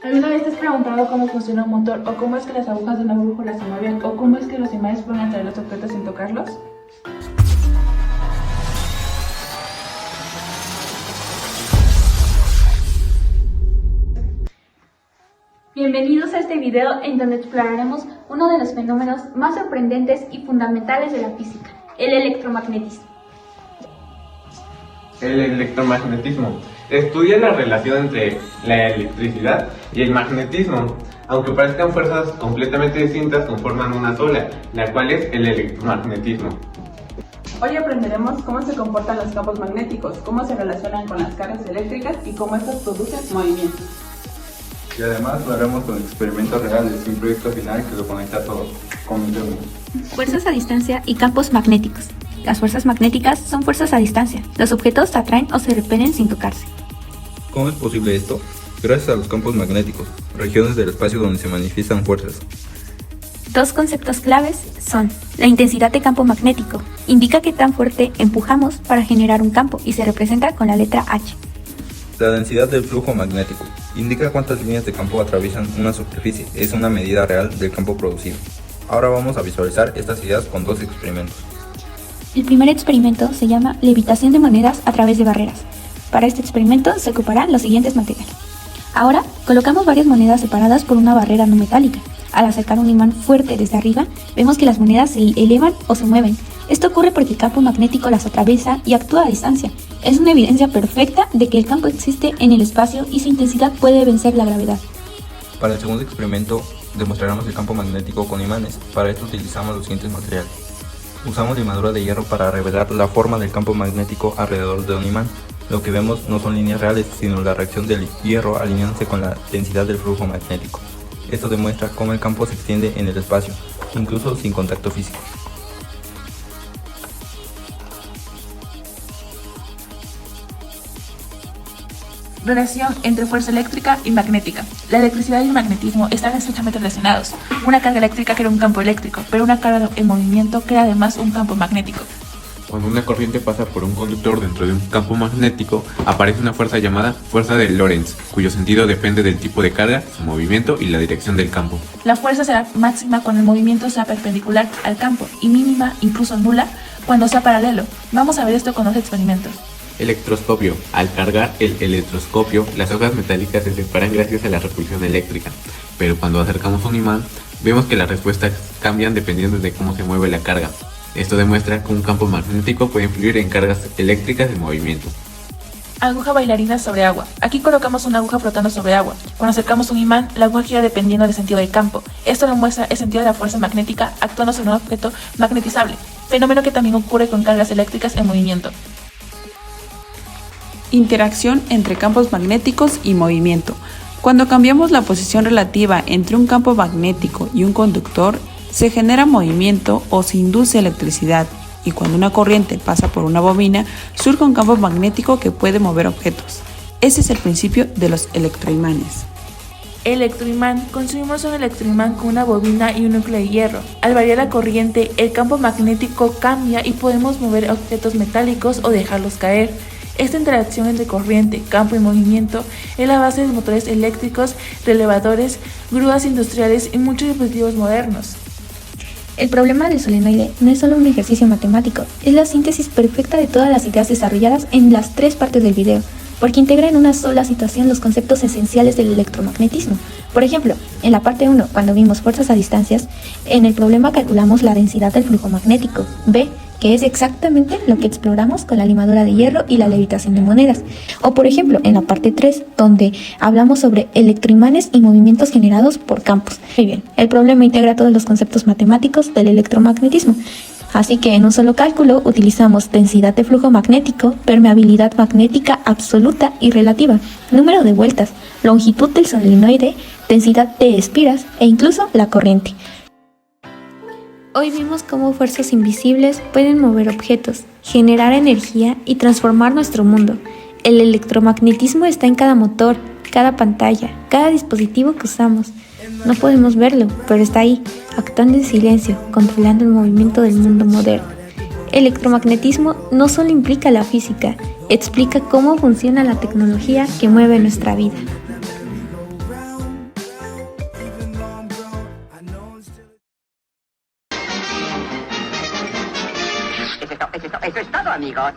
¿Alguna vez te has preguntado cómo funciona un motor o cómo es que las agujas de una brújula se mueven o cómo es que los imanes pueden atraer los objetos sin tocarlos? Bienvenidos a este video en donde exploraremos uno de los fenómenos más sorprendentes y fundamentales de la física, el electromagnetismo. El electromagnetismo estudia la relación entre la electricidad y el magnetismo. Aunque parezcan fuerzas completamente distintas, conforman una sola, la cual es el electromagnetismo. Hoy aprenderemos cómo se comportan los campos magnéticos, cómo se relacionan con las cargas eléctricas y cómo estos producen movimientos. Y además lo haremos con experimentos reales y un proyecto final que lo conecta todo. Comencemos. Fuerzas a distancia y campos magnéticos. Las fuerzas magnéticas son fuerzas a distancia. Los objetos se atraen o se repelen sin tocarse. ¿Cómo es posible esto? Gracias a los campos magnéticos, regiones del espacio donde se manifiestan fuerzas. Dos conceptos claves son la intensidad de campo magnético. Indica qué tan fuerte empujamos para generar un campo y se representa con la letra H. La densidad del flujo magnético. Indica cuántas líneas de campo atraviesan una superficie. Es una medida real del campo producido. Ahora vamos a visualizar estas ideas con dos experimentos. El primer experimento se llama levitación de monedas a través de barreras. Para este experimento se ocuparán los siguientes materiales. Ahora colocamos varias monedas separadas por una barrera no metálica. Al acercar un imán fuerte desde arriba, vemos que las monedas se elevan o se mueven. Esto ocurre porque el campo magnético las atraviesa y actúa a distancia. Es una evidencia perfecta de que el campo existe en el espacio y su intensidad puede vencer la gravedad. Para el segundo experimento, demostraremos el campo magnético con imanes. Para esto utilizamos los siguientes materiales. Usamos limadura de hierro para revelar la forma del campo magnético alrededor de un imán. Lo que vemos no son líneas reales, sino la reacción del hierro alineándose con la densidad del flujo magnético. Esto demuestra cómo el campo se extiende en el espacio, incluso sin contacto físico. Relación entre fuerza eléctrica y magnética. La electricidad y el magnetismo están estrechamente relacionados. Una carga eléctrica crea un campo eléctrico, pero una carga en movimiento crea además un campo magnético. Cuando una corriente pasa por un conductor dentro de un campo magnético, aparece una fuerza llamada fuerza de Lorentz, cuyo sentido depende del tipo de carga, su movimiento y la dirección del campo. La fuerza será máxima cuando el movimiento sea perpendicular al campo y mínima, incluso nula, cuando sea paralelo. Vamos a ver esto con dos experimentos. Electroscopio. Al cargar el electroscopio, las hojas metálicas se separan gracias a la repulsión eléctrica, pero cuando acercamos un imán, vemos que las respuestas cambian dependiendo de cómo se mueve la carga. Esto demuestra que un campo magnético puede influir en cargas eléctricas en movimiento. Aguja bailarina sobre agua. Aquí colocamos una aguja flotando sobre agua. Cuando acercamos un imán, la aguja gira dependiendo del sentido del campo. Esto demuestra el sentido de la fuerza magnética actuando sobre un objeto magnetizable, fenómeno que también ocurre con cargas eléctricas en movimiento. Interacción entre campos magnéticos y movimiento. Cuando cambiamos la posición relativa entre un campo magnético y un conductor, se genera movimiento o se induce electricidad, y cuando una corriente pasa por una bobina, surge un campo magnético que puede mover objetos. Ese es el principio de los electroimanes. Electroimán. Construimos un electroimán con una bobina y un núcleo de hierro. Al variar la corriente, el campo magnético cambia y podemos mover objetos metálicos o dejarlos caer. Esta interacción entre corriente, campo y movimiento es la base de motores eléctricos, de elevadores, grúas industriales y muchos dispositivos modernos. El problema del solenoide no es solo un ejercicio matemático, es la síntesis perfecta de todas las ideas desarrolladas en las tres partes del video, porque integra en una sola situación los conceptos esenciales del electromagnetismo. Por ejemplo, en la parte 1, cuando vimos fuerzas a distancias, en el problema calculamos la densidad del flujo magnético, B, que es exactamente lo que exploramos con la limadura de hierro y la levitación de monedas. O por ejemplo, en la parte 3, donde hablamos sobre electroimanes y movimientos generados por campos. Muy bien, el problema integra todos los conceptos matemáticos del electromagnetismo. Así que en un solo cálculo utilizamos densidad de flujo magnético, permeabilidad magnética absoluta y relativa, número de vueltas, longitud del solenoide, densidad de espiras e incluso la corriente. Hoy vimos cómo fuerzas invisibles pueden mover objetos, generar energía y transformar nuestro mundo. El electromagnetismo está en cada motor, cada pantalla, cada dispositivo que usamos. No podemos verlo, pero está ahí, actuando en silencio, controlando el movimiento del mundo moderno. El electromagnetismo no solo implica la física, explica cómo funciona la tecnología que mueve nuestra vida. Eso es todo, amigos.